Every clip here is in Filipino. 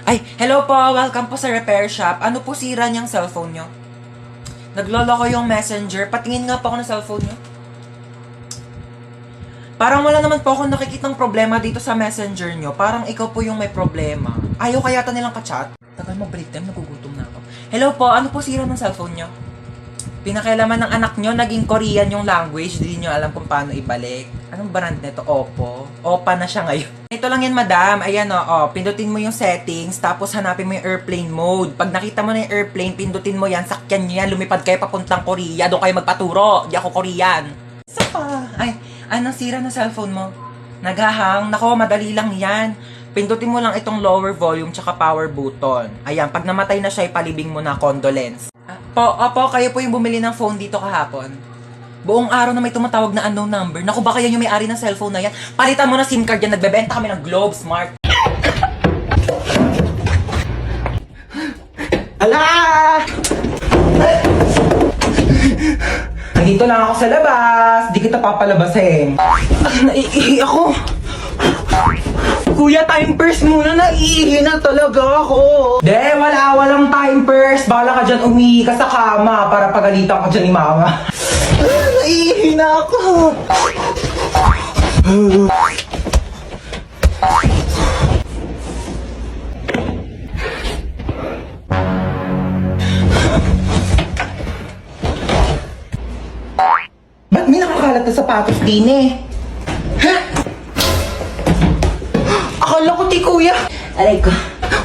Ay, hello po. Welcome po sa repair shop. Ano po sira niyang cellphone niyo? Nagloloko yung messenger. Patingin nga po ako ng cellphone niyo. Parang wala naman po akong nakikitang problema dito sa messenger niyo. Parang ikaw po yung may problema. Ayaw kaya nilang ka-chat? Tagal mo break time, nagugutom na ako. Hello po, ano po sira ng cellphone niyo? Pinakialaman ng anak nyo, naging Korean yung language, hindi nyo alam kung paano ibalik. Anong brand nito? Oppo. Oppa na siya ngayon. Ito lang yan, madam. Ayan o, pindutin mo yung settings, tapos hanapin mo yung airplane mode. Pag nakita mo na yung airplane, pindutin mo yan, sakyan nyo yan, lumipad kayo papuntang Korea, doon kayo magpaturo. Di ako Korean. Isa pa. Ay, anong sira na cellphone mo? Naghahang. Nako, madali lang yan. Pindutin mo lang itong lower volume tsaka power button. Ayan, pag namatay na siya, ipalibing mo na condolence. Opo, kayo po yung bumili ng phone dito kahapon. Buong araw na may tumatawag na unknown number. Naku, baka yan yung may-ari ng cellphone na yan. Palitan mo na SIM card yan. Nagbebenta kami ng Globe Smart. Ala! Nandito lang ako sa labas. Di kita papalabasin. Naiihi ako. Kuya, time purse muna. Naiihi na talaga ako. Walang time purse. Bala ka dyan, umihi ka sa kama para pagalitan ka dyan ni mama. Naiihi na ako. Ba't may nakakalat na sapatos din eh? Ha? Akala ko ti kuya. Aray ko.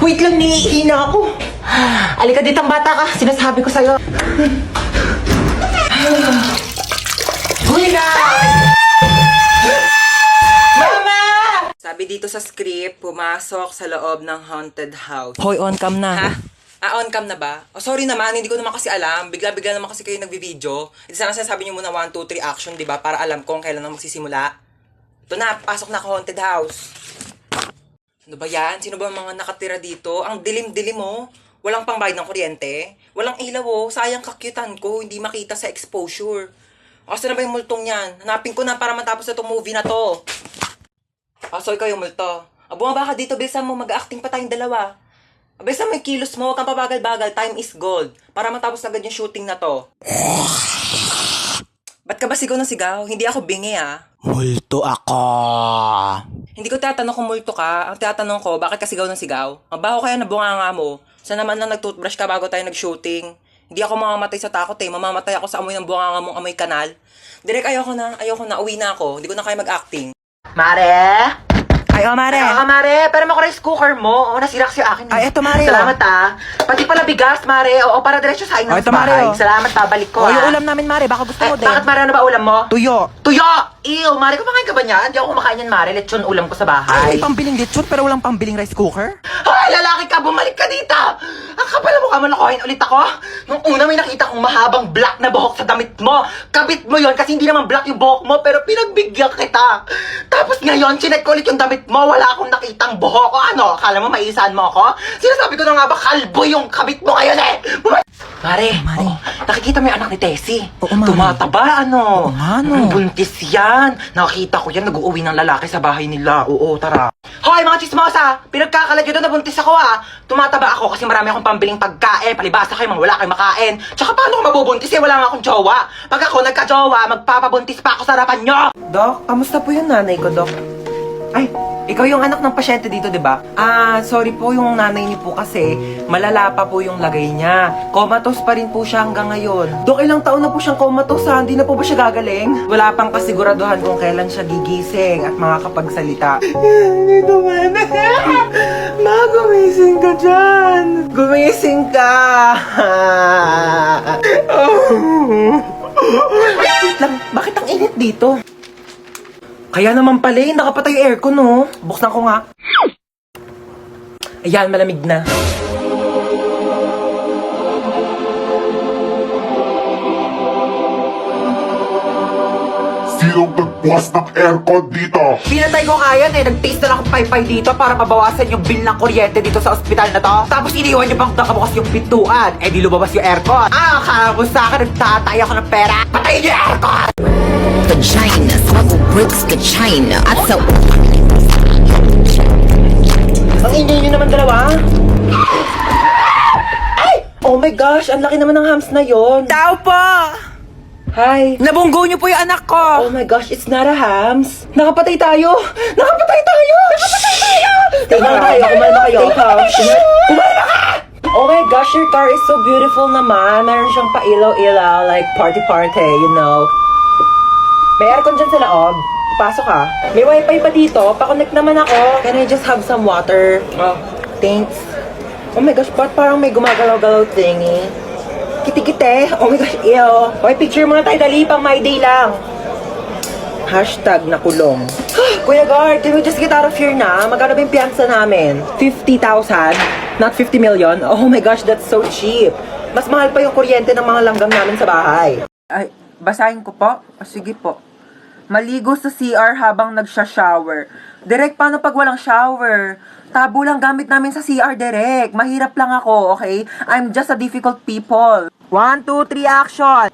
Wait lang, niihi na ako. Alika ditang bata ka. Sinasabi ko sa'yo. Kuya! Mama! Sabi dito sa script, pumasok sa loob ng haunted house. Hoy, on cam na. Ha? On cam na ba? Oh, sorry naman, hindi ko naman kasi alam. Bigla-bigla naman kasi kayo nagbi-video. Hindi sana sinasabi niyo muna 1, 2, 3 action, di ba? Para alam kung kailan na magsisimula. Ito na, pasok na ako haunted house. Ano ba yan? Sino ba mga nakatira dito? Ang dilim-dilim mo. Walang pangbayad ng kuryente. Walang ilaw oh. Sayang kakyutan ko. Hindi makita sa exposure. Asa na ba yung multong yan? Hanapin ko na para matapos na itong movie na to. So ikaw yung multo. Bumaba ka dito. Bilisan mo. Mag-acting pa tayong dalawa. Bilisan mo yung kilos mo. Huwag kang pabagal-bagal. Time is gold. Para matapos agad yung shooting na to. Ba't ka ba sigaw ng sigaw? Hindi ako bingi ah. Multo ako. Hindi ko tatanong kung multo ka. Ang tatanong ko, bakit ka sigaw ng sigaw? Mabaho kaya na bunganga mo? Saan naman lang nag-toothbrush ka bago tayo nag-shooting? Hindi ako mamamatay sa takot eh. Mamamatay ako sa amoy ng bunganga mong amoy kanal. Direk, ayoko na. Uwi na ako. Hindi ko na kaya mag-acting. Mare? Ay, Mare. Mare. Pero mo ko rice cooker mo. Nasira kasi akin. Ay, eto, Mare. Salamat Pati pala bigas, Mare. Para diretso sa inyo sa bahay. Mare. Salamat, babalik ko yung ulam namin, Mare. Baka gusto mo din. Bakit, Mare? Ano ba ulam mo? Tuyo. Ew, Mare, kumakain ka ba niyan? Hindi ako kumakain yan, Mare. Lechon ulam ko sa bahay. Ay, pambiling lechon pero walang pambiling rice cooker? Ay, lalaki ka! Bumalik ka dito! Ang kapal mo ka, manakohin ulit ako. Nung una may nakita kong mahabang black na buhok sa damit mo. Kabit mo yon kasi hindi naman black yung buhok mo pero pinagbigyan kita. Tapos ngayon, chinek ko ulit yung damit mo. Wala akong nakitang buhok. O ano, akala mo maisahan mo ako? Sinasabi ko na nga ba, kalbo yung kabit mo ngayon eh! Mare, nakikita mo yung anak ni Tessie. Oo, Mare. Tumataba, ano? Buntis yan. Nakakita ko yan, nag-uuwi ng lalaki sa bahay nila. Oo, tara. Hoy, mga chismosa! Pinagkakalat yun na nabuntis ako Tumataba ako kasi marami akong pambiling pagkain. Palibasa kayo, mga wala kayong makain. Tsaka paano ko mabubuntis wala nga akong jowa. Pag ako nagka-jowa, magpapabuntis pa ako sa harapan nyo. Dok, kamusta po yung nanay ko, Dok? Ay, ikaw yung anak ng pasyente dito, di ba? Sorry po, yung nanay niyo po kasi malala pa po yung lagay niya. Comatose pa rin po siya hanggang ngayon. Dok, ilang taon na po siyang comatose Hindi na po ba siya gagaling? Wala pang kasiguraduhan kung kailan siya gigising at makakapagsalita. Hindi naman. Ma, gumising ka dyan. Gumising ka. Wait lang, bakit ang init dito? Kaya naman pala nakapatay yung aircon, no? Buksan ko nga. Ayan, malamig na. Sinong nagbukas ng aircon dito? Pinatay ko kaya nag-taste na lang akong paypay dito para mabawasan yung bill ng kuryente dito sa ospital na to. Tapos iniwan niyo pang nakabukas yung pintuan. Di lumabas yung aircon. Akala mo sa akin nagtatay ako ng pera. Patayin niyo yung aircon! Vagina, smuggle bricks to China. I tell Ang ingay nyo naman dalawa. Oh my gosh, ang laki naman ng hams na yon. Tao po! Hi. Nabunggo niyo po yung anak ko! Oh my gosh, it's not a hams. Nakapatay tayo! Nakapatay tayo! Nakapatay tayo! Kumalma kayo, kumalma kayo. Kumalma ka! Oh my gosh, your car is so beautiful naman. Meron siyang pa-ilaw-ilaw, like party-party, you know. May aircon dyan sa loob. Pasok ka. May wifi pa dito. Pa-connect naman ako. Can I just have some water? Oh, thanks. Oh my gosh, ba't parang may gumagalaw-galaw thingy? Kiti-kite. Oh my gosh, ew. Okay, picture muna tayo. Dali, pang my day lang. Hashtag nakulong. Kuya Guard, can we just get out of here na? Magkano ba yung piyansa namin? 50,000? Not 50 million? Oh my gosh, that's so cheap. Mas mahal pa yung kuryente ng mga langgam namin sa bahay. Ay, basahin ko po? O, sige po. Maligo sa CR habang nagsha-shower. Direk, paano pag walang shower? Tabo lang gamit namin sa CR, Direk. Mahirap lang ako, okay? I'm just a difficult people. 1, 2, 3, action!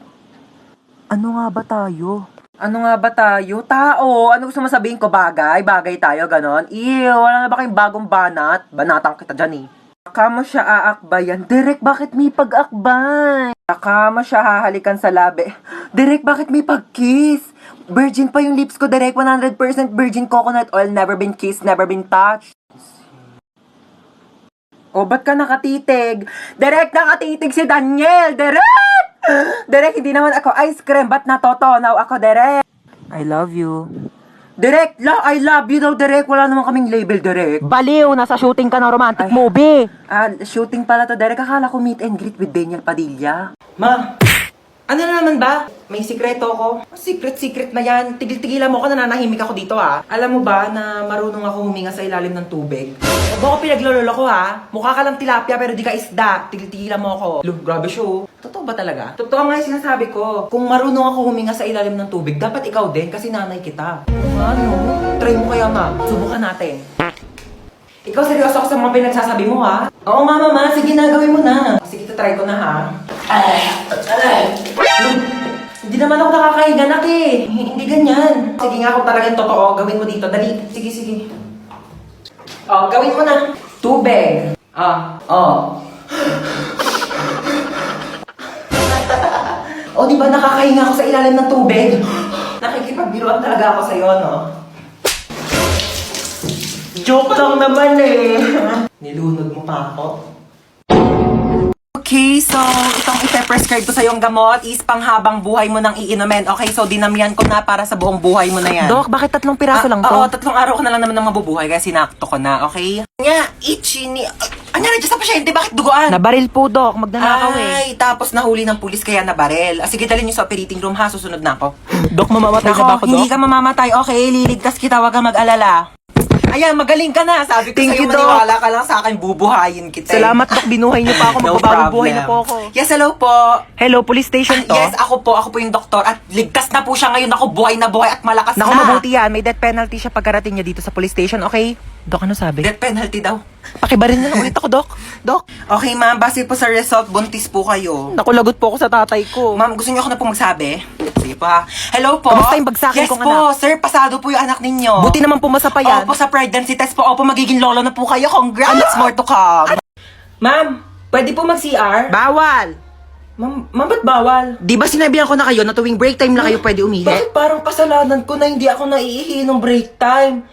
Ano nga ba tayo? Ano nga ba tayo? Tao! Ano gusto mo sabihin ko? Bagay? Bagay tayo, ganon? Ew, wala na ba kayong bagong banat? Banatang kita dyan eh. Baka mo siya aakbayan. Direk, bakit may pag-akbay? Baka mo siya hahalikan sa labi. Direk, bakit may pag-kiss? Virgin pa yung lips ko, Direk. 100% virgin coconut oil. Never been kissed, never been touched. O, ba't ka nakatitig? Direk, nakatitig si Daniel! Direk! Direk, hindi naman ako ice cream. Ba't natotonaw ako, Direk? I love you. Direk, I love you daw, Direk. Wala naman kaming label, Direk. Baliw! Nasa shooting ka ng romantic movie! Shooting pala to, Derek. Akala ko meet and greet with Daniel Padilla. Ma, ano na naman ba? May sikreto ko. Secret na yan. Tigil-tigilan mo ko, nananahimik ako dito ha. Alam mo ba na marunong ako huminga sa ilalim ng tubig? Huwag mo ko pinaglololo ko ha. Mukha ka lang tilapia pero di ka isda. Tigil-tigilan mo ako. Grabe show. Totoo ba talaga? Totoo nga yung sinasabi ko. Kung marunong ako huminga sa ilalim ng tubig, dapat ikaw din kasi nanay kita. Ano? Try mo kaya ma. Subukan natin. Ikaw seryoso ako sa mga pinagsasabi mo, ha? Oo nga, mama. Sige na, gawin mo na. Sige, try ko na, ha? Hindi naman ako nakakahiga, nak eh. Hindi ganyan. Sige nga, kung talagang totoo, gawin mo dito. Dali. Sige. Oh, gawin mo na. Tubig. Oh, di ba nakakahinga ako sa ilalim ng tubig? Nakikipagbiruan talaga ako sa'yo, no? Joke lang naman eh. Nilunod mo pa ako. Okay, so itong ipe-prescribe ko sa yung gamot is panghabang buhay mo nang iinumin. Okay, so dinamihan ko na para sa buong buhay mo na yan. Dok, bakit 3 piraso lang to? Oo, 3 araw ka na lang naman nang mabubuhay kaya sinakto ko na, okay? Nga, itchy ni... Anya na dyan sa pasyente, bakit duguan? Nabaril po, Dok. Magnanakaw eh. Ay, tapos nahuli ng pulis kaya nabarel. Sige, dalhin niyo sa operating room ha, susunod na ako. Dok, mamamatay na ba ako, Dok? Hindi ka mamamatay, okay? Liligtas kita, wag kang mag-alala. Ayan, magaling ka na. Sabi ko Thank sa'yo, you, Doc. maniwala ka lang sa akin, bubuhayin kita. Salamat, Dok. Binuhay niyo pa ako. No Magbabagong buhay na problem. po ako. Yes, hello po. Hello, police station to? Yes, ako po yung doktor at ligtas na po siya ngayon. Ako buhay na buhay at malakas Naku, na. mabuti yan. May death penalty siya pagkarating niya dito sa police station, okay? Dok, ano sabi? Death penalty daw. Pakibarin na lang ulit ako, Dok. Dok, Okay, ma'am. Base po sa result, buntis po kayo. nakulagot po ako sa tatay ko. Ma'am, gusto niyo ako na po magsabi? Sige po ha. Hello po. Kamusta yung bagsakin yes kong po, anak? sir. Pasado po yung anak ninyo. Buti naman pumasa pa yan. Opo, sa pregnancy test po. Opo, magiging lolo na po kayo. Congrats. More to come. Ma'am, pwede po mag-CR? Bawal! Ma'am, ba't bawal? Di ba sinabihan ko na kayo na tuwing break time na kayo pwede umihi? Bakit parang kasalanan ko na hindi ako naiihi nung break time?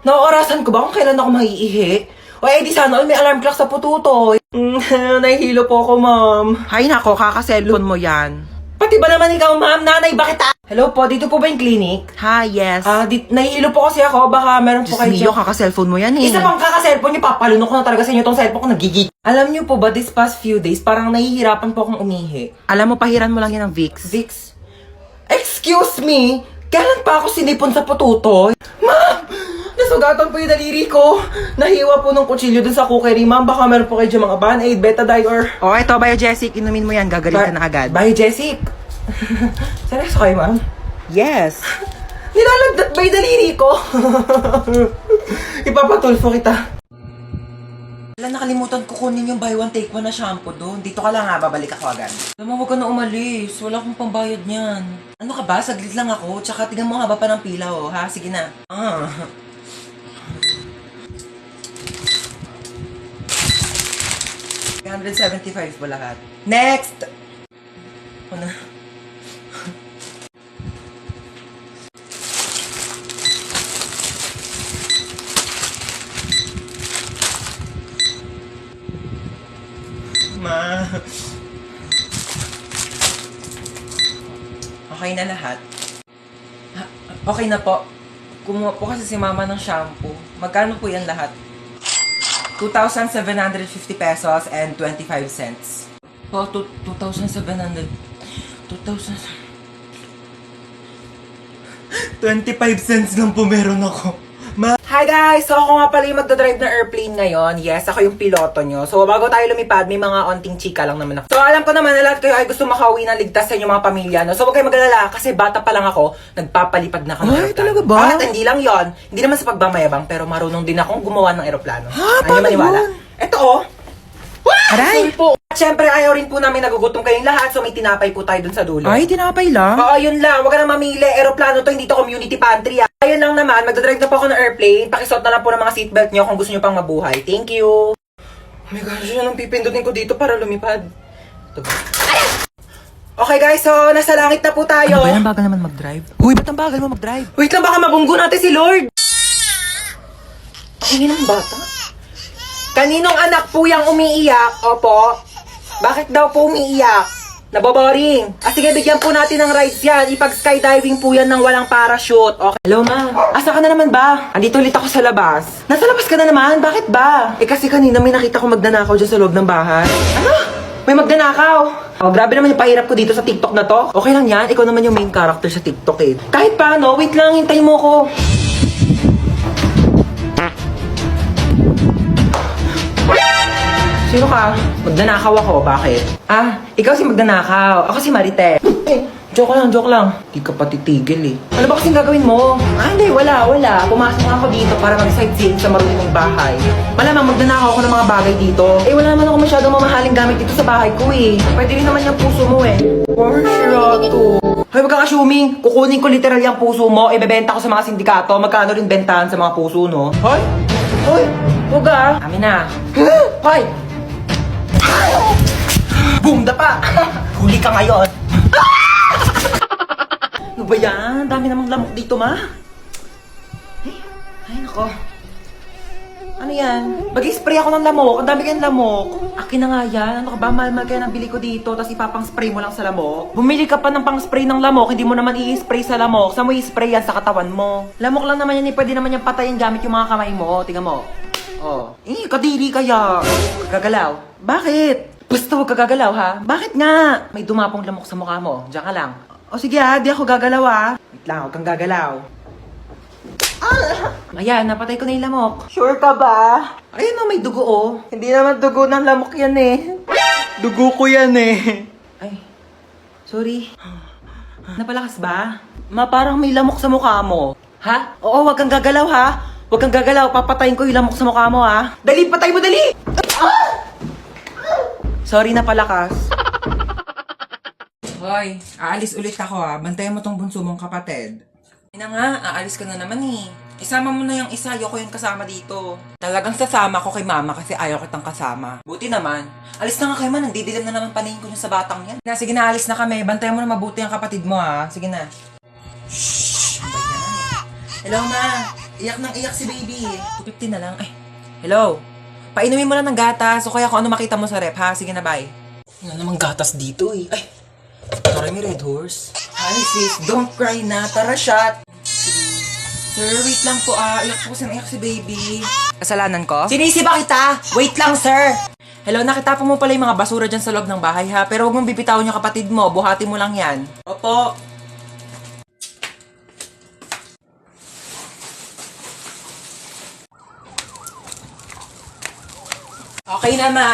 Naorasan ko ba kung kailan ako maiihi? O di sana all may alarm clock sa pututoy. Nahihilo po ako, ma'am. Hay nako, kaka-cellphone mo yan. Pati ba naman ikaw, ma'am? Nanay, bakit Hello po, dito po ba yung clinic? Ha, yes. Nahihilo po kasi ako. Baka meron po Diyos kayo mio, dyan. kaka-cellphone mo yan eh. Isa pang kaka-cellphone niyo, papalunok ko na talaga sa inyo tong cellphone ko, nagigig. Alam niyo po ba, this past few days, parang nahihirapan po akong umihi. Alam mo, pahiran mo lang yan ng Vicks. Vicks? Excuse me? Kailan pa ako sinipon sa pututoy? Ma'am! Nasugatan po yung daliri ko. Nahiwa po ng kutsilyo dun sa cookery, ma'am. Baka meron po kayo dyan mga Band-Aid, Betadine, or... O, eto, Biogesic, inumin mo yan, gagaling ka na agad. Bye, Jessic. Seryoso kayo, ma'am? Yes. Nilalagdat ba yung daliri ko? Ipapatulfo kita. Wala, nakalimutan ko kunin yung buy one take one na shampoo doon. Dito ka lang ha, babalik ako agad. Alam mo, huwag ka na umalis. Wala akong pambayad niyan. Ano ka ba? Saglit lang ako. Tsaka tingnan mo, haba pa ng pila, oh. Ha? Sige na. 175 po lahat. Next! Ano? Ma. Okay na lahat? Okay na po. Kumuha po kasi si mama ng shampoo. Magkano po yan lahat? 2,750 pesos and 25 cents. Oh, 2,700. 2,000. 25 cents lang po meron ako. Hi guys! So ako nga pala yung magdadrive ng airplane ngayon. Yes, ako yung piloto nyo. So bago tayo lumipad, may mga onting chika lang naman ako. So alam ko naman na lahat kayo ay gusto makauwi ng ligtas sa inyong mga pamilya. No? So huwag kayo magalala kasi bata pa lang ako, nagpapalipad na ako ng Ay, aeroplano. talaga ba? At hindi lang yon, hindi naman sa pagmamayabang, pero marunong din akong gumawa ng aeroplano. Ha? Ano Paano maniwala? yun? Ito oh! Aray! Sorry po. At syempre ayaw rin po namin nagugutom kayong lahat, so may tinapay po tayo dun sa dulo. Ay, tinapay lang. Oo, yun lang. Huwag ka na mamili. Aeroplano to, hindi to community pantry. Ah. Ayun lang naman, magdadrive na po ako ng airplane. Pakisuot na lang po ng mga seatbelt nyo kung gusto nyo pang mabuhay. Thank you. Oh my gosh, yun ang pipindutin ko dito para lumipad. Ito ba? Okay guys, so nasa langit na po tayo. Ano ba yan? Bagal naman mag-drive? Uy, ba't ang bagal mo mag-drive? Wait lang, baka mabunggo natin si Lord. Ang ingin ng bata. Kaninong anak po yung umiiyak? Opo. Bakit daw po umiiyak? Naboboring. Sige, bigyan po natin ng rides yan. Ipag-skydiving po yan ng walang parachute. Okay. Hello, ma. Asa ka na naman ba? Andito ulit ako sa labas. Nasa labas ka na naman? Bakit ba? Kasi kanina may nakita ko magnanakaw dyan sa loob ng bahay. Ano? May magnanakaw? Oh, grabe naman yung pahirap ko dito sa TikTok na to. Okay lang yan. Ikaw naman yung main character sa TikTok eh. Kahit paano, wait lang. Hintayin mo ko. Sino ka? Magnanakaw ako, bakit? Ah, ikaw si magnanakaw. Ako si Marite. Joke lang, joke lang. Di ka pa titigil eh. Ano ba kasing gagawin mo? Ah, hindi, wala. Pumasok nga ako dito para mag-sightseeing sa marunong bahay. Malamang magnanakaw ako ng mga bagay dito. Eh, wala naman ako masyadong mamahaling gamit dito sa bahay ko eh. Pwede rin naman yung puso mo eh. For sure to. Hoy, wag kang assuming. Kukunin ko literal yung puso mo, ibebenta ko sa mga sindikato. Magkano rin bentahan sa mga puso, no? Hoy! Huwag ah. Amin na. Hoy! Boom! Dapa! Huli ka ngayon. Ano ba yan? Dami namang lamok dito, ma. Ay, nako. Ano yan? Mag-spray ako ng lamok. Ang dami kayong lamok. Akin na nga yan. Ano ka ba? Mahal-mahal kaya nabili ko dito, tapos ipapang-spray mo lang sa lamok. Bumili ka pa ng pang-spray ng lamok, hindi mo naman i-spray sa lamok. Saan mo i-spray yan? Sa katawan mo. Lamok lang naman yan, pwede naman yung patayin gamit yung mga kamay mo. Tingnan mo. Oh. Kadiri kaya. Gagalaw. Bakit? Basta huwag ka gagalaw, ha? Bakit nga? May dumapong lamok sa mukha mo. Diyan ka lang. O sige ha, di ako gagalaw ha. Wait lang, huwag kang gagalaw. Ayan, napatay ko na yung lamok. Sure ka ba? Ayun o, may dugo oh. Hindi naman dugo ng lamok yan eh. Dugo ko yan eh. Ay, sorry. Napalakas ba? Ma, parang may lamok sa mukha mo. Ha? Oo, huwag kang gagalaw ha. Huwag kang gagalaw, papatayin ko yung lamok sa mukha mo ha. Dali, patay mo, dali! Sorry na palakas. Hoy, aalis ulit ako ha. Bantayan mo tong bunso mong kapatid. Ina nga, aalis ka na naman eh. Isama mo na yung isa, ayoko yung kasama dito. Talagang sasama ko kay mama kasi ayaw kitang kasama. Buti naman. Alis na nga kayo man, nandidilim na naman paningin ko sa batang yan. Sige na, alis na kami. Bantayan mo na mabuti ang kapatid mo ha. Sige na. Shhh! Ano ba yan? Hello ma. Iyak nang iyak si baby. 250 na lang. Ay, hello. Painumin mo lang ng gatas o kaya kung ano makita mo sa rep ha. Sige na, bye. Wala namang gatas dito eh. Ay, tara may Red Horse. Hi sis, don't cry na. Tara shot. Sir, wait lang po iyak po kasi naiyak si baby. Kasalanan ko? Sinisi ba kita? Wait lang sir. Hello, nakita po mo pala yung mga basura dyan sa loob ng bahay ha. Pero huwag mong bibitawan yung kapatid mo. Buhati mo lang yan. Opo. Okay na ma.